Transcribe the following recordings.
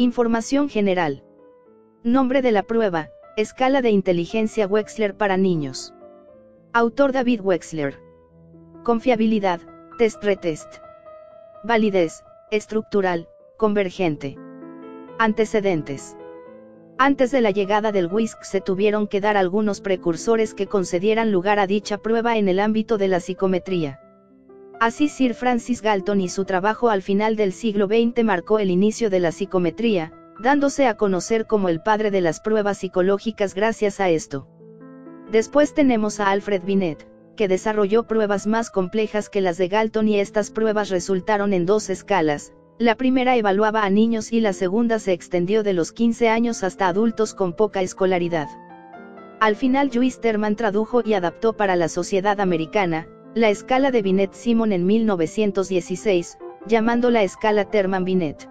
Información general. Nombre de la prueba, Escala de Inteligencia Wechsler para niños. Autor David Wechsler. Confiabilidad, test-retest. Validez, estructural, convergente. Antecedentes. Antes de la llegada del WISC se tuvieron que dar algunos precursores que concedieran lugar a dicha prueba en el ámbito de la psicometría. Así Sir Francis Galton y su trabajo al final del siglo XX marcó el inicio de la psicometría, dándose a conocer como el padre de las pruebas psicológicas gracias a esto. Después tenemos a Alfred Binet, que desarrolló pruebas más complejas que las de Galton y estas pruebas resultaron en dos escalas. La primera evaluaba a niños y la segunda se extendió de los 15 años hasta adultos con poca escolaridad. Al final Lluís Terman tradujo y adaptó para la sociedad americana la escala de Binet-Simon en 1916, llamándola escala Terman-Binet.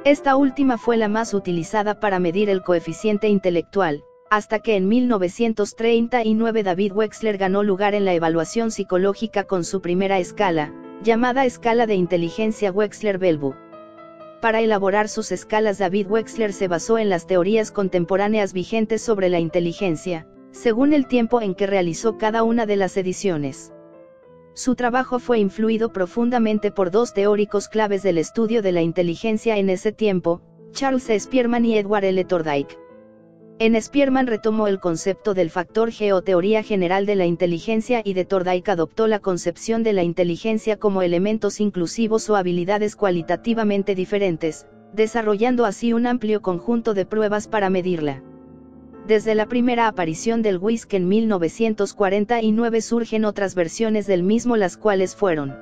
Esta última fue la más utilizada para medir el coeficiente intelectual, hasta que en 1939 David Wechsler ganó lugar en la evaluación psicológica con su primera escala, llamada Escala de Inteligencia Wechsler-Bellevu. Para elaborar sus escalas David Wechsler se basó en las teorías contemporáneas vigentes sobre la inteligencia, según el tiempo en que realizó cada una de las ediciones. Su trabajo fue influido profundamente por dos teóricos claves del estudio de la inteligencia en ese tiempo, Charles Spearman y Edward L. Thorndike. En Spearman retomó el concepto del factor G o teoría general de la inteligencia y de Thorndike adoptó la concepción de la inteligencia como elementos inclusivos o habilidades cualitativamente diferentes, desarrollando así un amplio conjunto de pruebas para medirla. Desde la primera aparición del WISC en 1949 surgen otras versiones del mismo, las cuales fueron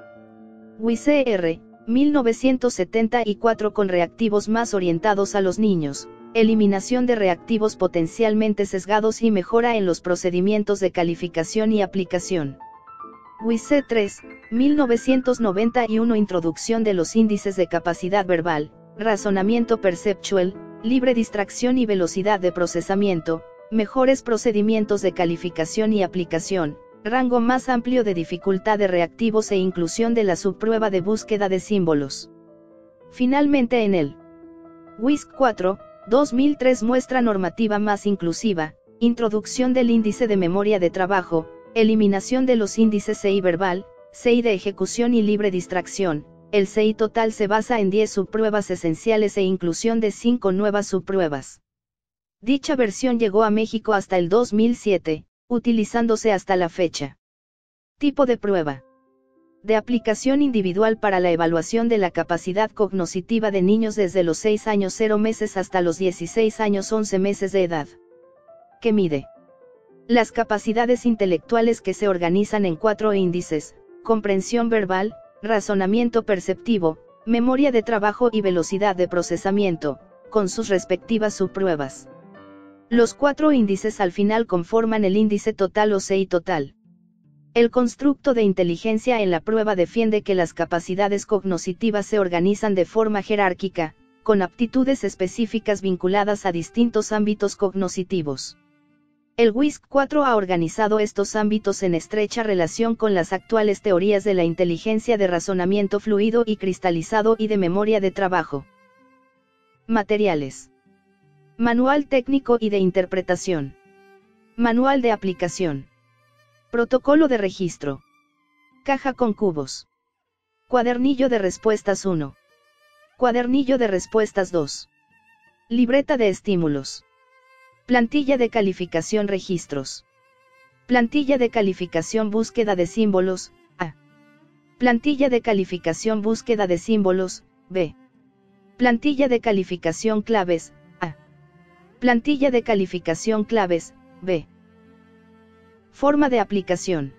WISC-R, 1974 con reactivos más orientados a los niños, eliminación de reactivos potencialmente sesgados y mejora en los procedimientos de calificación y aplicación. WISC-3, 1991 introducción de los índices de capacidad verbal, razonamiento perceptual, libre distracción y velocidad de procesamiento, mejores procedimientos de calificación y aplicación, rango más amplio de dificultad de reactivos e inclusión de la subprueba de búsqueda de símbolos. Finalmente en el WISC-4, 2003 muestra normativa más inclusiva, introducción del índice de memoria de trabajo, eliminación de los índices CI verbal, CI de ejecución y libre distracción. El CI total se basa en 10 subpruebas esenciales e inclusión de 5 nuevas subpruebas. Dicha versión llegó a México hasta el 2007, utilizándose hasta la fecha. Tipo de prueba. De aplicación individual para la evaluación de la capacidad cognitiva de niños desde los 6 años 0 meses hasta los 16 años 11 meses de edad. Que mide las capacidades intelectuales que se organizan en 4 índices: comprensión verbal, razonamiento perceptivo, memoria de trabajo y velocidad de procesamiento, con sus respectivas subpruebas. Los 4 índices al final conforman el índice total o CI total. El constructo de inteligencia en la prueba defiende que las capacidades cognitivas se organizan de forma jerárquica, con aptitudes específicas vinculadas a distintos ámbitos cognitivos. El WISC-4 ha organizado estos ámbitos en estrecha relación con las actuales teorías de la inteligencia de razonamiento fluido y cristalizado y de memoria de trabajo. Materiales. Manual técnico y de interpretación. Manual de aplicación. Protocolo de registro. Caja con cubos. Cuadernillo de respuestas 1. Cuadernillo de respuestas 2. Libreta de estímulos. Plantilla de calificación registros. Plantilla de calificación búsqueda de símbolos, A. Plantilla de calificación búsqueda de símbolos, B. Plantilla de calificación claves, A. Plantilla de calificación claves, B. Forma de aplicación.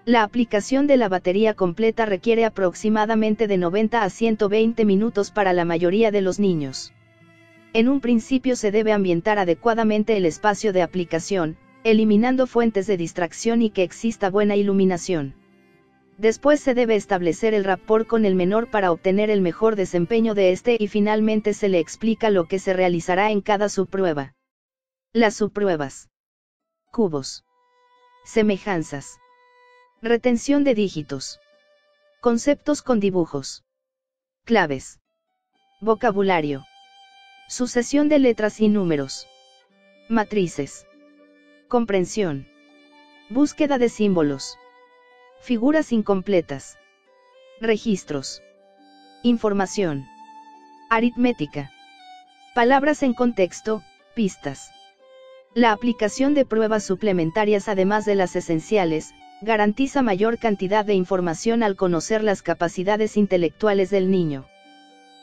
La aplicación de la batería completa requiere aproximadamente de 90 a 120 minutos para la mayoría de los niños. En un principio se debe ambientar adecuadamente el espacio de aplicación, eliminando fuentes de distracción y que exista buena iluminación. Después se debe establecer el rapport con el menor para obtener el mejor desempeño de este y finalmente se le explica lo que se realizará en cada subprueba. Las subpruebas. Cubos. Semejanzas. Retención de dígitos. Conceptos con dibujos. Claves. Vocabulario. Sucesión de letras y números. Matrices. Comprensión. Búsqueda de símbolos. Figuras incompletas. Registros. Información. Aritmética. Palabras en contexto, pistas. La aplicación de pruebas suplementarias además de las esenciales, garantiza mayor cantidad de información al conocer las capacidades intelectuales del niño.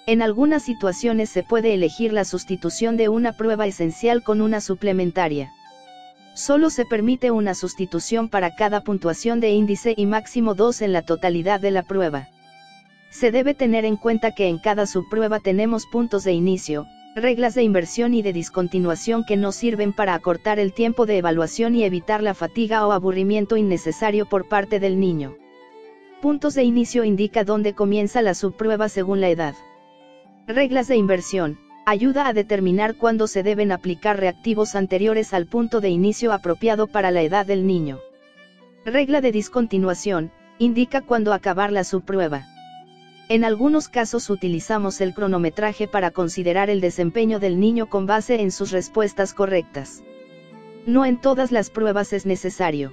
En algunas situaciones se puede elegir la sustitución de una prueba esencial con una suplementaria. Solo se permite una sustitución para cada puntuación de índice y máximo 2 en la totalidad de la prueba. Se debe tener en cuenta que en cada subprueba tenemos puntos de inicio, reglas de inversión y de discontinuación que nos sirven para acortar el tiempo de evaluación y evitar la fatiga o aburrimiento innecesario por parte del niño. Puntos de inicio indica dónde comienza la subprueba según la edad. Reglas de inversión, ayuda a determinar cuándo se deben aplicar reactivos anteriores al punto de inicio apropiado para la edad del niño. Regla de discontinuación, indica cuándo acabar la subprueba. En algunos casos utilizamos el cronometraje para considerar el desempeño del niño con base en sus respuestas correctas. No en todas las pruebas es necesario.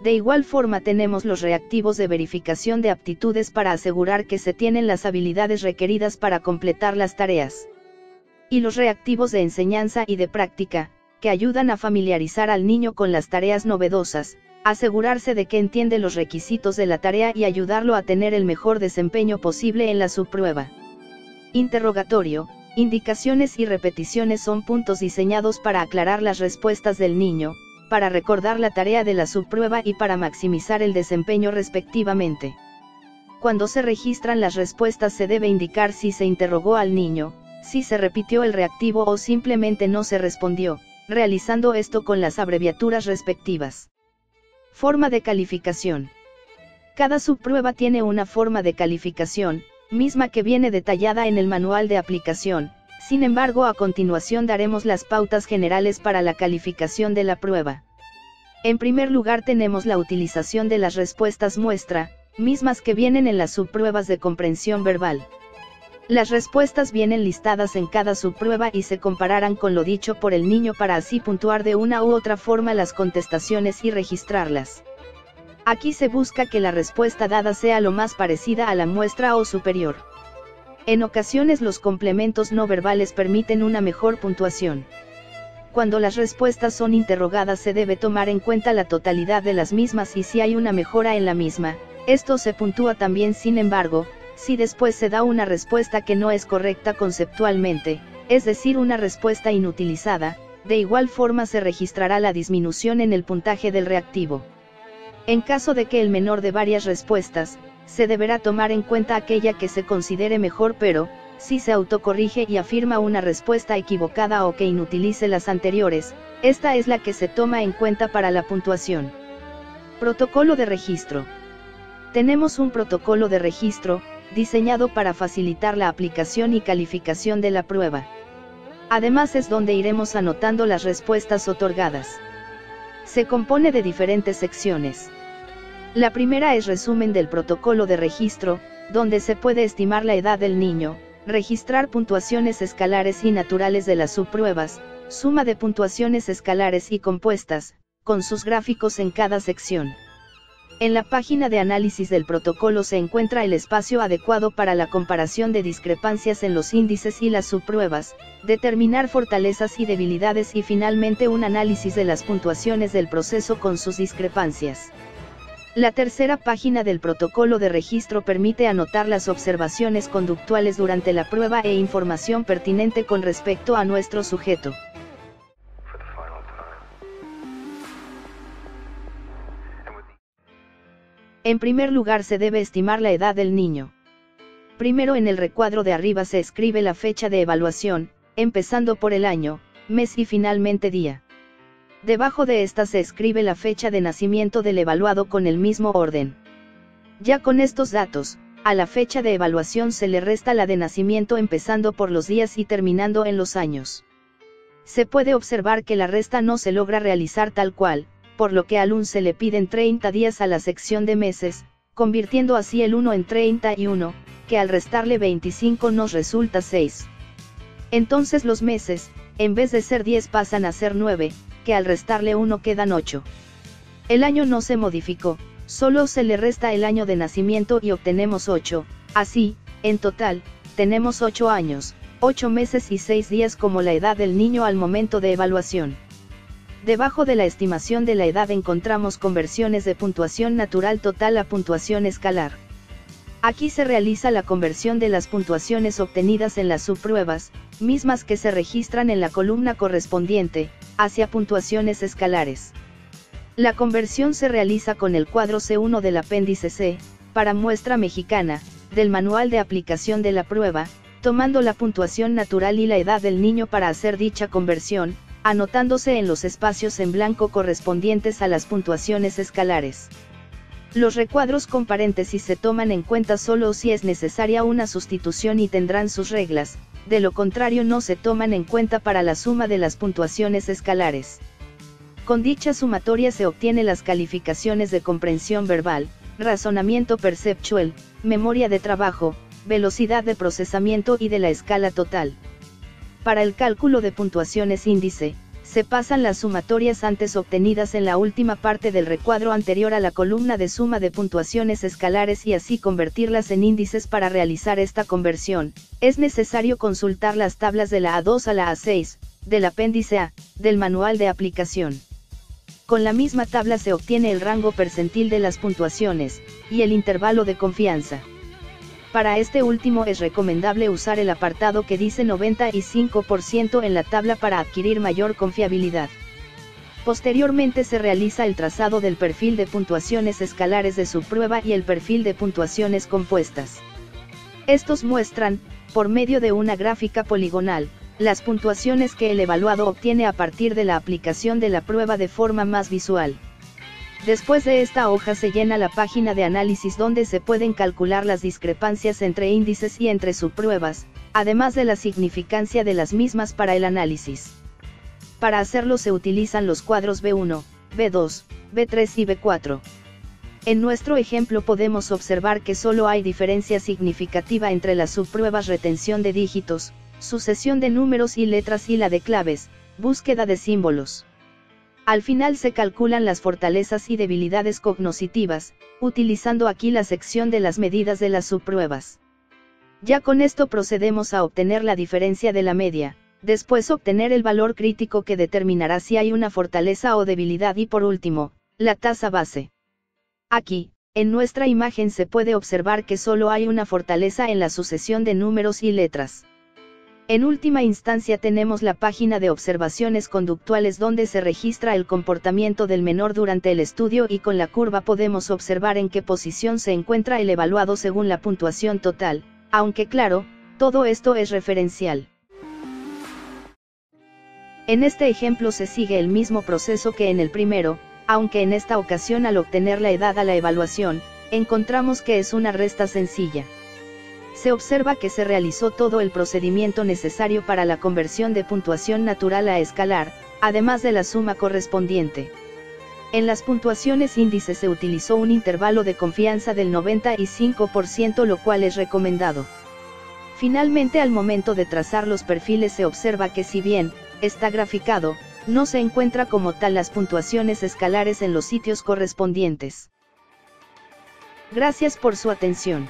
De igual forma tenemos los reactivos de verificación de aptitudes para asegurar que se tienen las habilidades requeridas para completar las tareas. Y los reactivos de enseñanza y de práctica, que ayudan a familiarizar al niño con las tareas novedosas, asegurarse de que entiende los requisitos de la tarea y ayudarlo a tener el mejor desempeño posible en la subprueba. Interrogatorio, indicaciones y repeticiones son puntos diseñados para aclarar las respuestas del niño, para recordar la tarea de la subprueba y para maximizar el desempeño respectivamente. Cuando se registran las respuestas se debe indicar si se interrogó al niño, si se repitió el reactivo o simplemente no se respondió, realizando esto con las abreviaturas respectivas. Forma de calificación. Cada subprueba tiene una forma de calificación, misma que viene detallada en el manual de aplicación. Sin embargo, a continuación daremos las pautas generales para la calificación de la prueba. En primer lugar tenemos la utilización de las respuestas muestra, mismas que vienen en las subpruebas de comprensión verbal. Las respuestas vienen listadas en cada subprueba y se compararán con lo dicho por el niño para así puntuar de una u otra forma las contestaciones y registrarlas. Aquí se busca que la respuesta dada sea lo más parecida a la muestra o superior. En ocasiones los complementos no verbales permiten una mejor puntuación. Cuando las respuestas son interrogadas se debe tomar en cuenta la totalidad de las mismas y si hay una mejora en la misma, esto se puntúa también. Sin embargo, si después se da una respuesta que no es correcta conceptualmente, es decir, una respuesta inutilizada, de igual forma se registrará la disminución en el puntaje del reactivo. En caso de que el menor de varias respuestas, se deberá tomar en cuenta aquella que se considere mejor, pero, si se autocorrige y afirma una respuesta equivocada o que inutilice las anteriores, esta es la que se toma en cuenta para la puntuación. Protocolo de registro. Tenemos un protocolo de registro, diseñado para facilitar la aplicación y calificación de la prueba. Además es donde iremos anotando las respuestas otorgadas. Se compone de diferentes secciones. La primera es resumen del protocolo de registro, donde se puede estimar la edad del niño, registrar puntuaciones escalares y naturales de las subpruebas, suma de puntuaciones escalares y compuestas, con sus gráficos en cada sección. En la página de análisis del protocolo se encuentra el espacio adecuado para la comparación de discrepancias en los índices y las subpruebas, determinar fortalezas y debilidades y finalmente un análisis de las puntuaciones del proceso con sus discrepancias. La tercera página del protocolo de registro permite anotar las observaciones conductuales durante la prueba e información pertinente con respecto a nuestro sujeto. En primer lugar se debe estimar la edad del niño. Primero en el recuadro de arriba se escribe la fecha de evaluación, empezando por el año, mes y finalmente día. Debajo de esta se escribe la fecha de nacimiento del evaluado con el mismo orden. Ya con estos datos, a la fecha de evaluación se le resta la de nacimiento empezando por los días y terminando en los años. Se puede observar que la resta no se logra realizar tal cual, por lo que al 1 se le piden 30 días a la sección de meses, convirtiendo así el 1 en 31, que al restarle 25 nos resulta 6. Entonces los meses, en vez de ser 10 pasan a ser 9, que al restarle 1 quedan 8. El año no se modificó, solo se le resta el año de nacimiento y obtenemos 8, así, en total, tenemos 8 años, 8 meses y 6 días como la edad del niño al momento de evaluación. Debajo de la estimación de la edad encontramos conversiones de puntuación natural total a puntuación escalar. Aquí se realiza la conversión de las puntuaciones obtenidas en las subpruebas, mismas que se registran en la columna correspondiente, hacia puntuaciones escalares. La conversión se realiza con el cuadro C1 del apéndice C, para muestra mexicana, del manual de aplicación de la prueba, tomando la puntuación natural y la edad del niño para hacer dicha conversión, anotándose en los espacios en blanco correspondientes a las puntuaciones escalares. Los recuadros con paréntesis se toman en cuenta solo si es necesaria una sustitución y tendrán sus reglas, de lo contrario no se toman en cuenta para la suma de las puntuaciones escalares. Con dicha sumatoria se obtienen las calificaciones de comprensión verbal, razonamiento perceptual, memoria de trabajo, velocidad de procesamiento y de la escala total. Para el cálculo de puntuaciones índice, se pasan las sumatorias antes obtenidas en la última parte del recuadro anterior a la columna de suma de puntuaciones escalares y así convertirlas en índices. Para realizar esta conversión, es necesario consultar las tablas de la A2 a la A6, del apéndice A, del manual de aplicación. Con la misma tabla se obtiene el rango percentil de las puntuaciones, y el intervalo de confianza. Para este último es recomendable usar el apartado que dice 95% en la tabla para adquirir mayor confiabilidad. Posteriormente se realiza el trazado del perfil de puntuaciones escalares de subprueba y el perfil de puntuaciones compuestas. Estos muestran, por medio de una gráfica poligonal, las puntuaciones que el evaluado obtiene a partir de la aplicación de la prueba de forma más visual. Después de esta hoja se llena la página de análisis donde se pueden calcular las discrepancias entre índices y entre subpruebas, además de la significancia de las mismas para el análisis. Para hacerlo se utilizan los cuadros B1, B2, B3 y B4. En nuestro ejemplo podemos observar que solo hay diferencia significativa entre las subpruebas retención de dígitos, sucesión de números y letras y la de claves, búsqueda de símbolos. Al final se calculan las fortalezas y debilidades cognitivas, utilizando aquí la sección de las medidas de las subpruebas. Ya con esto procedemos a obtener la diferencia de la media, después obtener el valor crítico que determinará si hay una fortaleza o debilidad y por último, la tasa base. Aquí, en nuestra imagen se puede observar que solo hay una fortaleza en la sucesión de números y letras. En última instancia tenemos la página de observaciones conductuales donde se registra el comportamiento del menor durante el estudio y con la curva podemos observar en qué posición se encuentra el evaluado según la puntuación total, aunque claro, todo esto es referencial. En este ejemplo se sigue el mismo proceso que en el primero, aunque en esta ocasión al obtener la edad a la evaluación, encontramos que es una resta sencilla. Se observa que se realizó todo el procedimiento necesario para la conversión de puntuación natural a escalar, además de la suma correspondiente. En las puntuaciones índice se utilizó un intervalo de confianza del 95%, lo cual es recomendado. Finalmente, al momento de trazar los perfiles se observa que si bien está graficado, no se encuentra como tal las puntuaciones escalares en los sitios correspondientes. Gracias por su atención.